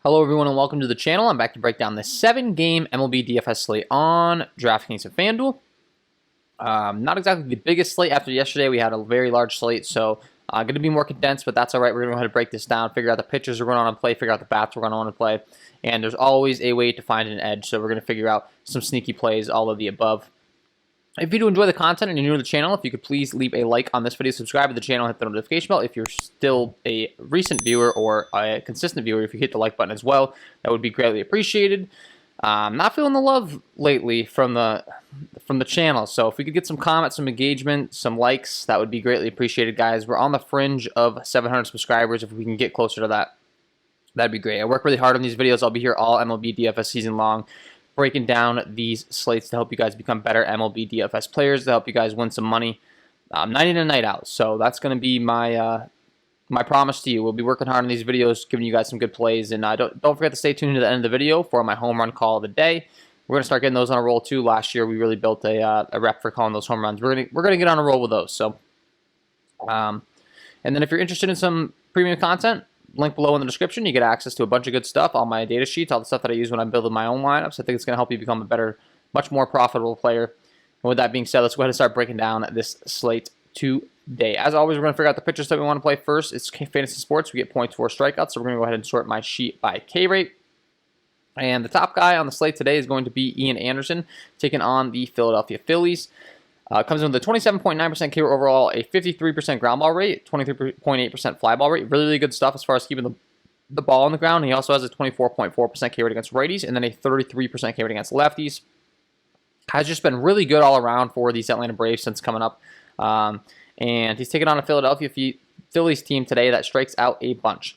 Hello everyone and welcome to the channel. I'm back to break down the 7-game MLB DFS slate on DraftKings and FanDuel. Not exactly the biggest slate after yesterday. We had a very large slate, so going to be more condensed, but that's all right. We're going to go ahead and break this down, figure out the pitchers we're going to want to play, figure out the bats we're going to want to play, and there's always a way to find an edge, so we're going to figure out some sneaky plays, all of the above. If you do enjoy the content and you're new to the channel, if you could please leave a like on this video, subscribe to the channel, hit the notification bell. If you're still a recent viewer or a consistent viewer, if you hit the like button as well, that would be greatly appreciated. Not feeling the love lately from the channel, so if we could get some comments, some engagement, some likes, that would be greatly appreciated, guys. We're on the fringe of 700 subscribers. If we can get closer to that, that'd be great. I work really hard on these videos. I'll be here all MLB DFS season long, breaking down these slates to help you guys become better MLB DFS players, to help you guys win some money night in and night out. So that's going to be my my promise to you. We'll be working hard on these videos, giving you guys some good plays. And don't forget to stay tuned to the end of the video for my home run call of the day. We're going to start getting those on a roll too. Last year, we really built a rep for calling those home runs. We're gonna get on a roll with those. So, and then if you're interested in some premium content, link below in the description. You get access to a bunch of good stuff, all my data sheets, all the stuff that I use when I'm building my own lineups. I think it's going to help you become a better, much more profitable player. And with that being said, let's go ahead and start breaking down this slate today. As always, we're going to figure out the pitchers that we want to play first. It's fantasy sports. We get points for strikeouts, so we're going to go ahead and sort my sheet by K rate. And the top guy on the slate today is going to be Ian Anderson, taking on the Philadelphia Phillies. Comes in with a 27.9% K rate overall, a 53% ground ball rate, 23.8% fly ball rate. Really, really good stuff as far as keeping the ball on the ground. He also has a 24.4% K rate against righties and then a 33% K rate against lefties. Has just been really good all around for these Atlanta Braves since coming up. And he's taking on a Philadelphia Phillies team today that strikes out a bunch.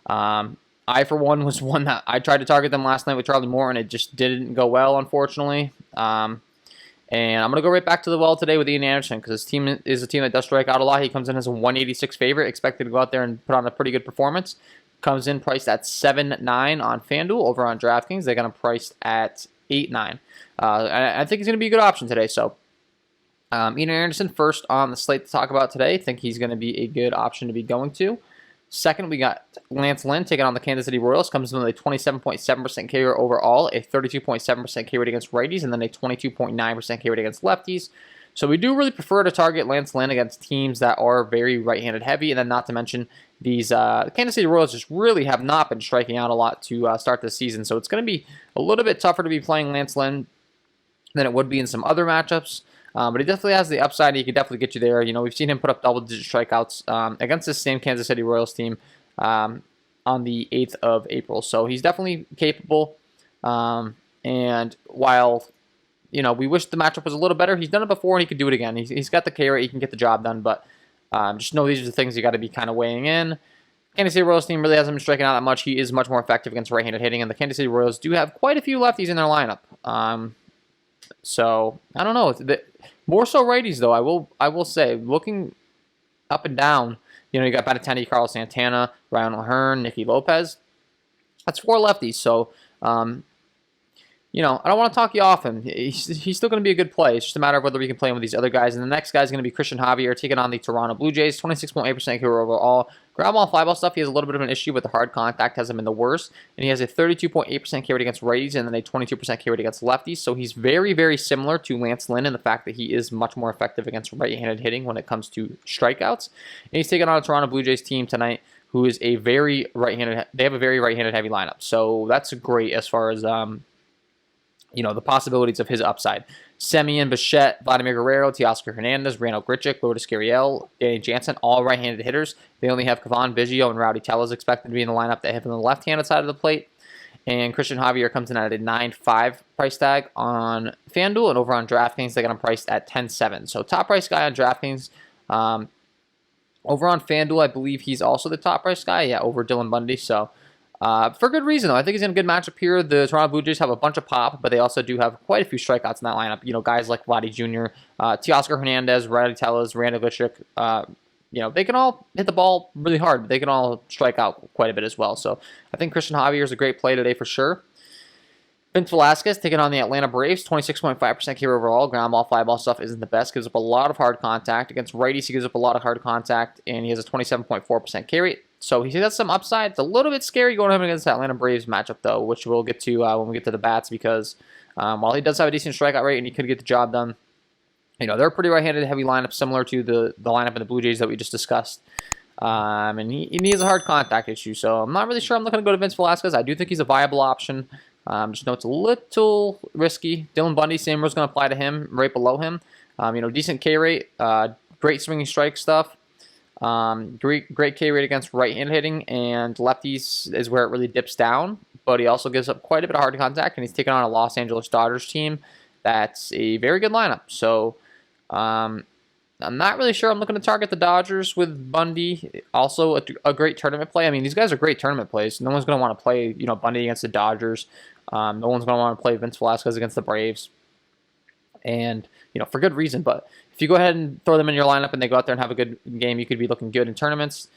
I, for one, was one that I tried to target them last night with Charlie Moore, and it just didn't go well, unfortunately. And I'm going to go right back to the well today with Ian Anderson because his team is a team that does strike out a lot. He comes in as a 186 favorite, expected to go out there and put on a pretty good performance. Comes in priced at 7.9 on FanDuel. Over on DraftKings, they're going to price at 8.9. I think he's going to be a good option today. So Ian Anderson first on the slate to talk about today. I think he's going to be a good option to be going to. Second, we got Lance Lynn taking on the Kansas City Royals. Comes in with a 27.7% K rate overall, a 32.7% K rate against righties, and then a 22.9% K rate against lefties. So we do really prefer to target Lance Lynn against teams that are very right-handed heavy, and then not to mention these Kansas City Royals just really have not been striking out a lot to start the season. So it's going to be a little bit tougher to be playing Lance Lynn than it would be in some other matchups. But he definitely has the upside. He can definitely get you there. You know, we've seen him put up double-digit strikeouts against this same Kansas City Royals team on the 8th of April. So he's definitely capable. And while, you know, we wish the matchup was a little better, he's done it before and he could do it again. He's got the K rate. He can get the job done. But just know these are the things you got to be kind of weighing in. Kansas City Royals team really hasn't been striking out that much. He is much more effective against right-handed hitting. And the Kansas City Royals do have quite a few lefties in their lineup. So I don't know. More so righties though. I will say, looking up and down, you know, you got Benintendi, Carlos Santana, Ryan O'Hearn, Nicky Lopez. That's 4 lefties. So you know, I don't want to talk you off him. He's still going to be a good play. It's just a matter of whether we can play him with these other guys. And the next guy is going to be Christian Javier taking on the Toronto Blue Jays. 26.8% K overall. Ground ball, fly ball stuff, he has a little bit of an issue with the hard contact, hasn't been the worst. And he has a 32.8% K rate against righties and then a 22% K rate against lefties. So he's very, very similar to Lance Lynn in the fact that he is much more effective against right-handed hitting when it comes to strikeouts. And he's taking on a Toronto Blue Jays team tonight who is a very right-handed, they have a very right-handed heavy lineup. So that's great as far as you know, the possibilities of his upside. Semien, Bichette, Vladimir Guerrero, Teoscar Hernandez, Randall Grichuk, Lourdes Gurriel, Danny Jansen, all right-handed hitters. They only have Cavan Biggio and Rowdy Tellez expected to be in the lineup that hit on the left-handed side of the plate. And Christian Javier comes in at a 9.5 price tag on FanDuel, and over on DraftKings, they got him priced at 10.7. So top price guy on DraftKings. Over on FanDuel, I believe he's also the top price guy. Yeah, over Dylan Bundy. So for good reason, though. I think he's in a good matchup here. The Toronto Blue Jays have a bunch of pop, but they also do have quite a few strikeouts in that lineup. You know, guys like Vladdy Jr., Teoscar Hernandez, Rowdy Tellez, Randall Grichuk. You know, they can all hit the ball really hard, but they can all strike out quite a bit as well. So I think Christian Javier is a great play today for sure. Vince Velasquez taking on the Atlanta Braves, 26.5% K overall. Ground ball, fly ball stuff isn't the best. Gives up a lot of hard contact. Against righties, he gives up a lot of hard contact, and he has a 27.4% K rate. So he has some upside. It's a little bit scary going up against the Atlanta Braves matchup, though, which we'll get to when we get to the bats, because while he does have a decent strikeout rate and he could get the job done, they're a pretty right-handed heavy lineup, similar to the lineup in the Blue Jays that we just discussed. And he has a hard contact issue, so I'm not really sure I'm looking to go to Vince Velasquez. I do think he's a viable option. Just know it's a little risky. Dylan Bundy, same rule's going to apply to him, right below him. Decent K rate, great swinging strike stuff. Great K rate against right-hand hitting, and lefties is where it really dips down. But he also gives up quite a bit of hard contact, and he's taking on a Los Angeles Dodgers team that's a very good lineup. So I'm not really sure I'm looking to target the Dodgers with Bundy. Also a great tournament play. I mean, these guys are great tournament plays. No one's going to want to play Bundy against the Dodgers. No one's going to want to play Vince Velasquez against the Braves. And, for good reason. But if you go ahead and throw them in your lineup and they go out there and have a good game, you could be looking good in tournaments.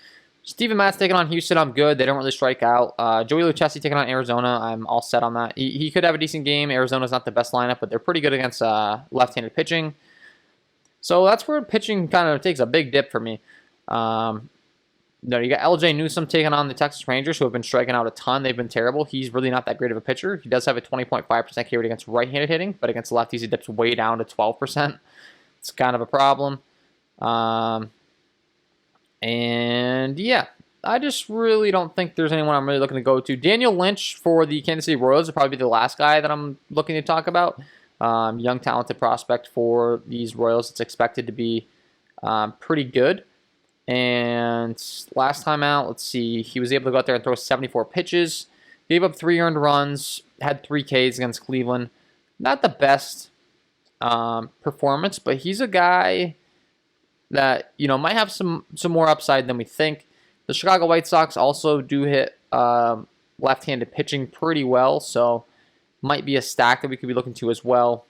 Steven Matz taking on Houston, I'm good. They don't really strike out. Joey Lucchesi taking on Arizona, I'm all set on that. He could have a decent game. Arizona's not the best lineup, but they're pretty good against left-handed pitching. So that's where pitching kind of takes a big dip for me. You got LJ Newsome taking on the Texas Rangers, who have been striking out a ton. They've been terrible. He's really not that great of a pitcher. He does have a 20.5% K rate against right-handed hitting, but against lefties, he dips way down to 12%. It's kind of a problem. And yeah, I just really don't think there's anyone I'm really looking to go to. Daniel Lynch for the Kansas City Royals would probably be the last guy that I'm looking to talk about. Young, talented prospect for these Royals. It's expected to be pretty good. And last time out, let's see, he was able to go out there and throw 74 pitches, gave up 3 earned runs, had 3 Ks against Cleveland. Not the best performance, but he's a guy that might have some more upside than we think. The Chicago White Sox also do hit left-handed pitching pretty well, so might be a stack that we could be looking to as well.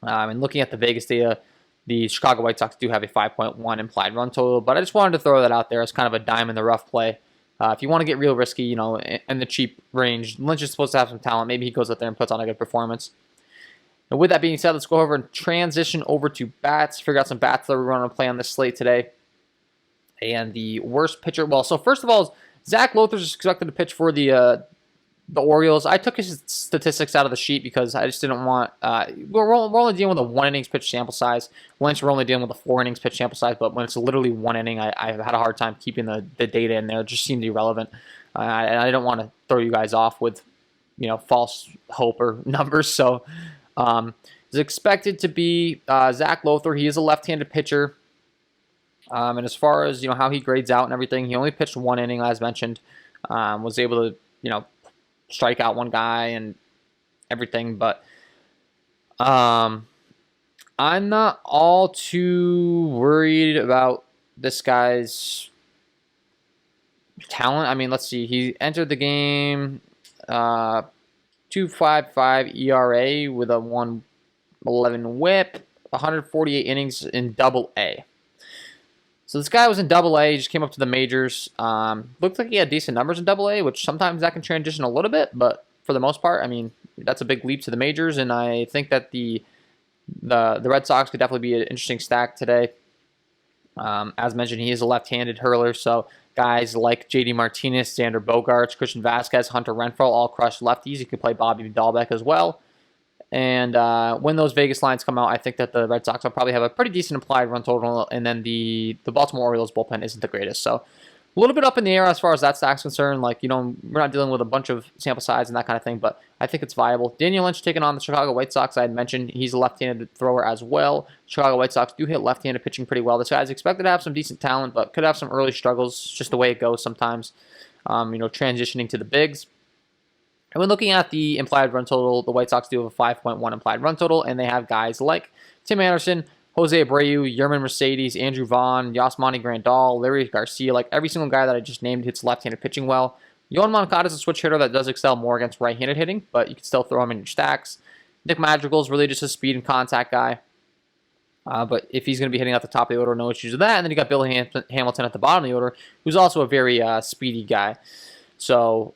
And looking at the Vegas data, the Chicago White Sox do have a 5.1 implied run total, but I just wanted to throw that out there as kind of a dime in the rough play. If you want to get real risky, in the cheap range, Lynch is supposed to have some talent. Maybe he goes out there and puts on a good performance. And with that being said, let's go over and transition over to bats. Figure out some bats that we're going to play on this slate today. And the worst pitcher, well, so first of all, Zach Lothar is expected to pitch for the Orioles. I took his statistics out of the sheet because I just didn't want. We're only dealing with a 1 innings pitch sample size. Lynch, we're only dealing with a 4 innings pitch sample size. But when it's literally 1 inning, I've had a hard time keeping the data in there. It just seemed irrelevant. And I don't want to throw you guys off with false hope or numbers. So it's expected to be Zach Lothar. He is a left-handed pitcher. And as far as how he grades out and everything, he only pitched 1 inning, as mentioned. Was able to strike out 1 guy and everything, but I'm not all too worried about this guy's talent. I mean, let's see. He entered the game 2.55 ERA with a 1.11 WHIP, 148 innings in Double-A. So this guy was in Double-A. He just came up to the majors. Looked like he had decent numbers in Double-A, which sometimes that can transition a little bit, but for the most part, I mean, that's a big leap to the majors, and I think that the Red Sox could definitely be an interesting stack today. As mentioned, he is a left-handed hurler, so guys like J.D. Martinez, Xander Bogaerts, Christian Vasquez, Hunter Renfroe all crush lefties. You can play Bobby Dahlbeck as well. And when those Vegas lines come out, I think that the Red Sox will probably have a pretty decent implied run total, and then the Baltimore Orioles bullpen isn't the greatest. So a little bit up in the air as far as that stack's concerned. Like, we're not dealing with a bunch of sample size and that kind of thing, but I think it's viable. Daniel Lynch taking on the Chicago White Sox. I had mentioned he's a left-handed thrower as well. Chicago White Sox do hit left-handed pitching pretty well. This guy's expected to have some decent talent, but could have some early struggles, just the way it goes sometimes, transitioning to the bigs. And when looking at the implied run total, the White Sox do have a 5.1 implied run total, and they have guys like Tim Anderson, Jose Abreu, Yerman Mercedes, Andrew Vaughn, Yasmani Grandal, Larry Garcia. Like, every single guy that I just named hits left-handed pitching well. Yohan Moncada is a switch hitter that does excel more against right-handed hitting, but you can still throw him in your stacks. Nick Madrigal is really just a speed and contact guy. But if he's going to be hitting at the top of the order, no issues with that. And then you got Billy Hamilton at the bottom of the order, who's also a very speedy guy. So,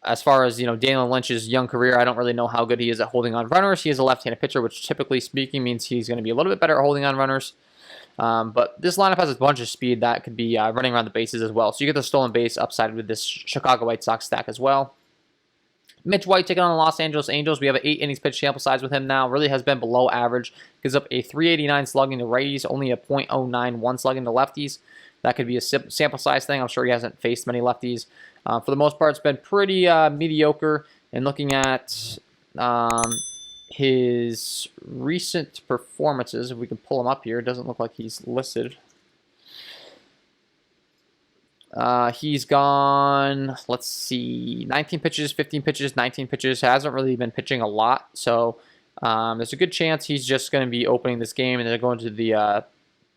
as far as, Daniel Lynch's young career, I don't really know how good he is at holding on runners. He is a left-handed pitcher, which typically speaking means he's going to be a little bit better at holding on runners. But this lineup has a bunch of speed that could be running around the bases as well. So you get the stolen base upside with this Chicago White Sox stack as well. Mitch White taking on the Los Angeles Angels. We have an 8 innings pitch sample size with him now. Really has been below average. Gives up a 389 slugging to righties, only a .091 slugging to lefties. That could be a sample size thing. I'm sure he hasn't faced many lefties. For the most part, it's been pretty mediocre. And looking at his recent performances, if we can pull him up here, it doesn't look like he's listed. He's gone, let's see, 19 pitches, 15 pitches, 19 pitches. Hasn't really been pitching a lot. So there's a good chance he's just going to be opening this game and then going to the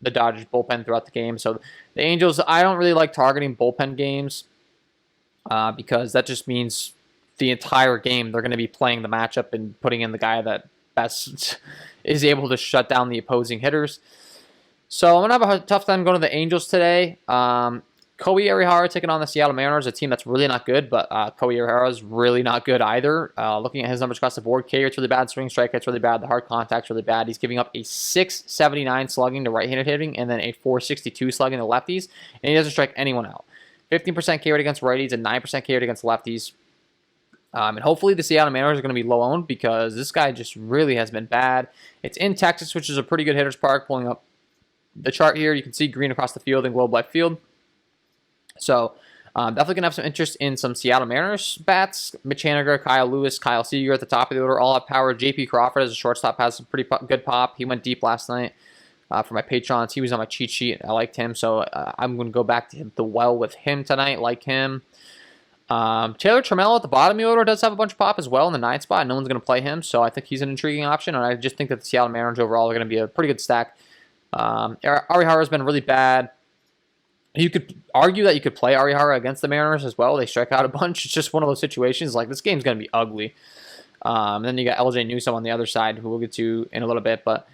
Dodgers bullpen throughout the game. So the Angels, I don't really like targeting bullpen games because that just means the entire game they're going to be playing the matchup and putting in the guy that best is able to shut down the opposing hitters. So I'm going to have a tough time going to the Angels today. Koei Arihara taking on the Seattle Mariners, a team that's really not good, but Koei Arihara is really not good either. Looking at his numbers across the board, K rate's really bad, swing strike rate's really bad, the hard contact's really bad. He's giving up a 679 slugging to right-handed hitting and then a 462 slugging to lefties, and he doesn't strike anyone out. 15% K rate against righties and 9% K rate against lefties. And hopefully the Seattle Mariners are going to be low owned because this guy just really has been bad. It's in Texas, which is a pretty good hitter's park. Pulling up the chart here, you can see green across the field in Globe Life Field. So definitely going to have some interest in some Seattle Mariners bats. Mitch Haniger, Kyle Lewis, Kyle Seager at the top of the order, all have power. J.P. Crawford as a shortstop has some pretty good pop. He went deep last night for my patrons. He was on my cheat sheet. I liked him, so I'm going to go back to the well with him tonight, like him. Taylor Trammell at the bottom of the order does have a bunch of pop as well in the 9th spot. No one's going to play him, so I think he's an intriguing option, and I just think that the Seattle Mariners overall are going to be a pretty good stack. Arihara has been really bad. You could argue that you could play Arihara against the Mariners as well. They strike out a bunch. It's just one of those situations. Like, this game's going to be ugly. Then you got LJ Newsome on the other side, who we'll get to in a little bit. But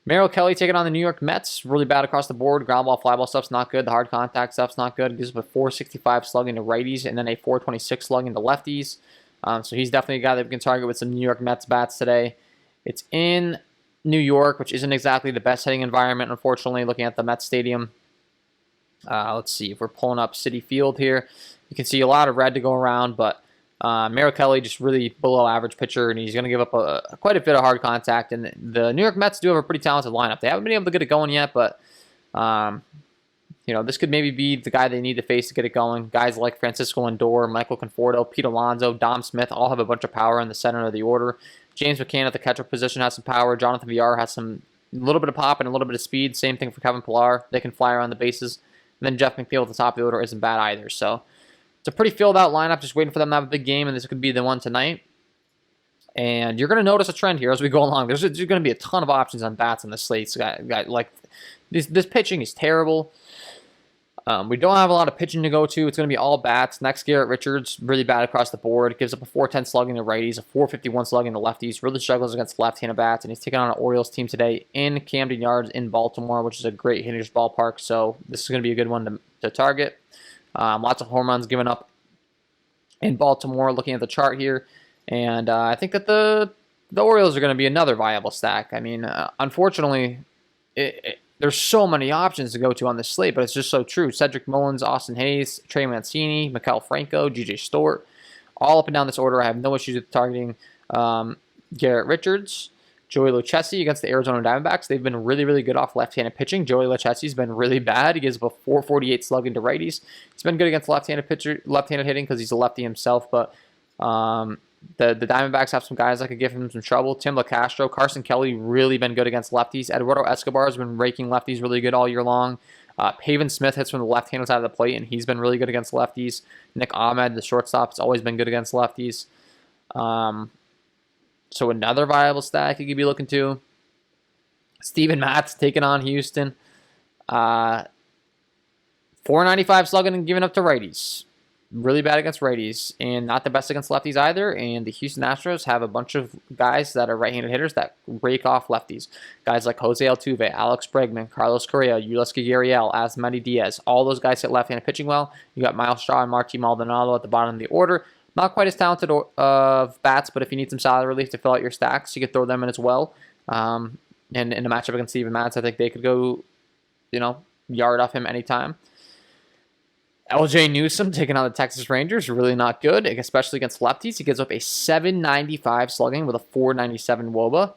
Merrill Kelly taking on the New York Mets. Really bad across the board. Ground ball, fly ball stuff's not good. The hard contact stuff's not good. Gives up a 465 slugging to righties and then a 426 slugging to lefties. So he's definitely a guy that we can target with some New York Mets bats today. It's in New York, which isn't exactly the best hitting environment, unfortunately, looking at the Mets Stadium. Let's see, if we're pulling up Citi Field here, you can see a lot of red to go around, but Merrill Kelly just really below average pitcher, and he's going to give up quite a bit of hard contact. And the New York Mets do have a pretty talented lineup. They haven't been able to get it going yet, but this could maybe be the guy they need to face to get it going. Guys like Francisco Lindor, Michael Conforto, Pete Alonso, Dom Smith all have a bunch of power in the center of the order. James McCann at the catcher position has some power. Jonathan Villar has a little bit of pop and a little bit of speed. Same thing for Kevin Pillar. They can fly around the bases. And then Jeff McNeil at the top of the order isn't bad either. So it's a pretty filled out lineup, just waiting for them to have a big game, and this could be the one tonight. And you're going to notice a trend here as we go along. There's going to be a ton of options on bats on the slate. So like this pitching is terrible. We don't have a lot of pitching to go to. It's going to be all bats. Next, Garrett Richards, really bad across the board. Gives up a 410 slugging to righties, a 451 slugging to lefties. Really struggles against left-handed bats, and he's taking on an Orioles team today in Camden Yards in Baltimore, which is a great hitter's ballpark. So this is going to be a good one to target. Lots of home runs given up in Baltimore, looking at the chart here. And I think that the Orioles are going to be another viable stack. I mean, unfortunately, there's so many options to go to on this slate, but it's just so true. Cedric Mullins, Austin Hayes, Trey Mancini, Maikel Franco, G.J. Stewart, all up and down this order. I have no issues with targeting Garrett Richards. Joey Lucchesi against the Arizona Diamondbacks. They've been really, really good off left-handed pitching. Joey Lucchesi's been really bad. He gives up a 448 slugging to righties. He's been good against left-handed hitting because he's a lefty himself, but the Diamondbacks have some guys that could give him some trouble. Tim LaCastro, Carson Kelly, really been good against lefties. Eduardo Escobar has been raking lefties really good all year long. Pavin Smith hits from the left-handed side of the plate, and he's been really good against lefties. Nick Ahmed, the shortstop, has always been good against lefties. So another viable stack you could be looking to. Steven Matz taking on Houston. 495 slugging and giving up to righties. Really bad against righties and not the best against lefties either. And the Houston Astros have a bunch of guys that are right-handed hitters that rake off lefties. Guys like Jose Altuve, Alex Bregman, Carlos Correa, Ulysses Gurriel, Asmani Diaz. All those guys hit left-handed pitching well. You got Miles Straw and Marty Maldonado at the bottom of the order. Not quite as talented of bats, but if you need some solid relief to fill out your stacks, you could throw them in as well. And in a matchup against Steven Matz, I think they could go yard off him anytime. LJ Newsome taking on the Texas Rangers, really not good, especially against lefties. He gives up a 795 slugging with a 497 WOBA.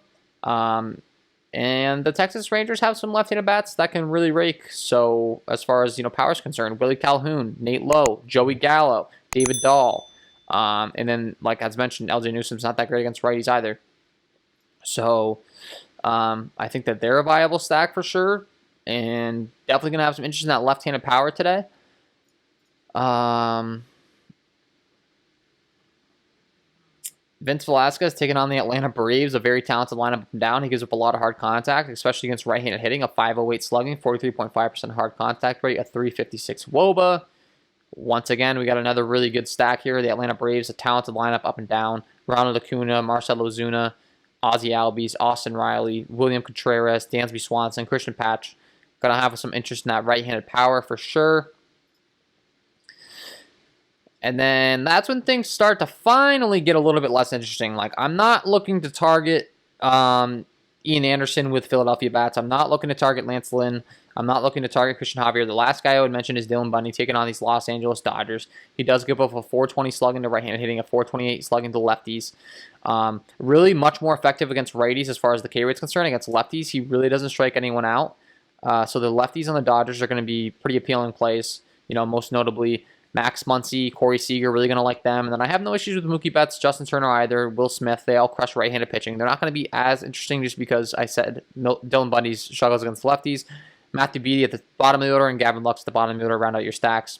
And the Texas Rangers have some left-handed bats that can really rake. So as far as power is concerned, Willie Calhoun, Nate Lowe, Joey Gallo, David Dahl. And then, like as mentioned, LJ Newsome's not that great against righties either. So I think that they're a viable stack for sure. And definitely going to have some interest in that left-handed power today. Vince Velasquez taking on the Atlanta Braves, a very talented lineup up and down. He gives up a lot of hard contact, especially against right-handed hitting, a 508 slugging, 43.5% hard contact rate, a 356 WOBA. Once again, we got another really good stack here. The Atlanta Braves, a talented lineup up and down. Ronald Acuna, Marcell Ozuna, Ozzie Albies, Austin Riley, William Contreras, Dansby Swanson, Christian Patch. Gonna have some interest in that right-handed power for sure. And then that's when things start to finally get a little bit less interesting. Like, I'm not looking to target Ian Anderson with Philadelphia bats. I'm not looking to target Lance Lynn. I'm not looking to target Christian Javier. The last guy I would mention is Dylan Bundy taking on these Los Angeles Dodgers. He does give up a 420 slugging to right-handed hitting, a 428 slugging to lefties. Really much more effective against righties as far as the K rate's concerned. Against lefties, he really doesn't strike anyone out. So the lefties on the Dodgers are going to be pretty appealing plays. Most notably Max Muncy, Corey Seager, really going to like them. And then I have no issues with Mookie Betts, Justin Turner either, Will Smith. They all crush right-handed pitching. They're not going to be as interesting just because I said Dylan Bundy's struggles against lefties. Matthew Beaty at the bottom of the order and Gavin Lux at the bottom of the order round out your stacks.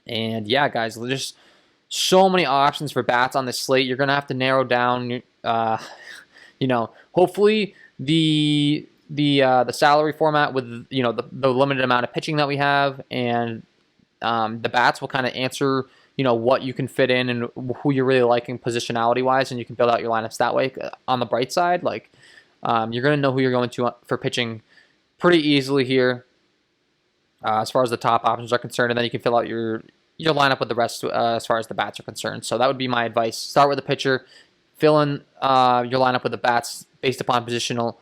And yeah, guys, there's just so many options for bats on this slate. You're going to have to narrow down, hopefully the salary format with, the limited amount of pitching that we have, and the bats will kind of answer, what you can fit in and who you're really liking positionality-wise, and you can build out your lineups that way. On the bright side, you're going to know who you're going to for pitching pretty easily here as far as the top options are concerned, and then you can fill out your lineup with the rest as far as the bats are concerned. So that would be my advice. Start with the pitcher, fill in your lineup with the bats based upon positional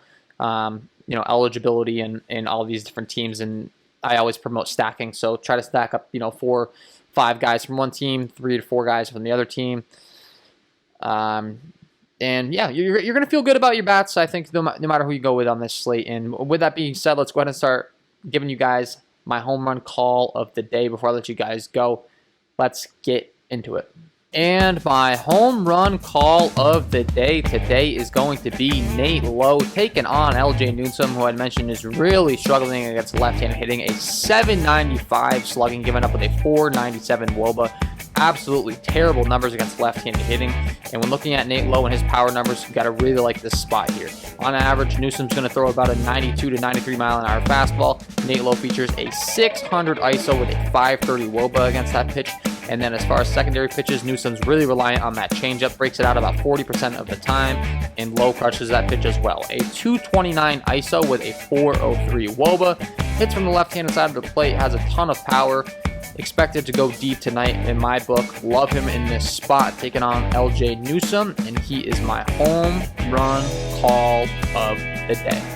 eligibility and all these different teams, and I always promote stacking, so try to stack up 4, 5 guys from one team, 3 to 4 guys from the other team. And yeah, you're going to feel good about your bats, I think, no matter who you go with on this slate. And with that being said, let's go ahead and start giving you guys my home run call of the day before I let you guys go. Let's get into it. And my home run call of the day today is going to be Nate Lowe taking on LJ Newsome, who I mentioned is really struggling against left-handed hitting. A 795 slugging, given up with a 497 WOBA. Absolutely terrible numbers against left-handed hitting. And when looking at Nate Lowe and his power numbers, you've got to really like this spot here. On average, Newsome's going to throw about a 92 to 93 mile-an-hour fastball. Nate Lowe features a 600 ISO with a 530 WOBA against that pitch. And then as far as secondary pitches, Newsome's really reliant on that changeup, breaks it out about 40% of the time, and Lowe crushes that pitch as well. A 229 ISO with a 403 WOBA. Hits from the left-handed side of the plate, has a ton of power. Expected to go deep tonight in my book. Love him in this spot, taking on LJ Newsome, and he is my home run call of the day.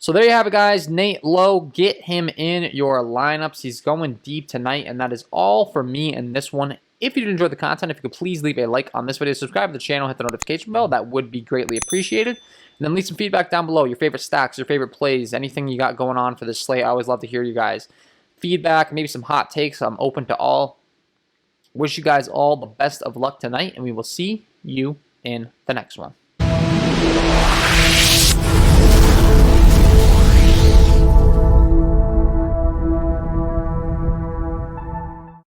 So there you have it, guys. Nate Lowe, get him in your lineups. He's going deep tonight, and that is all for me in this one. If you did enjoy the content, if you could please leave a like on this video, subscribe to the channel, hit the notification bell, that would be greatly appreciated. And then leave some feedback down below, your favorite stacks, your favorite plays, anything you got going on for this slate. I always love to hear you guys' feedback, maybe some hot takes. I'm open to all. Wish you guys all the best of luck tonight, and we will see you in the next one.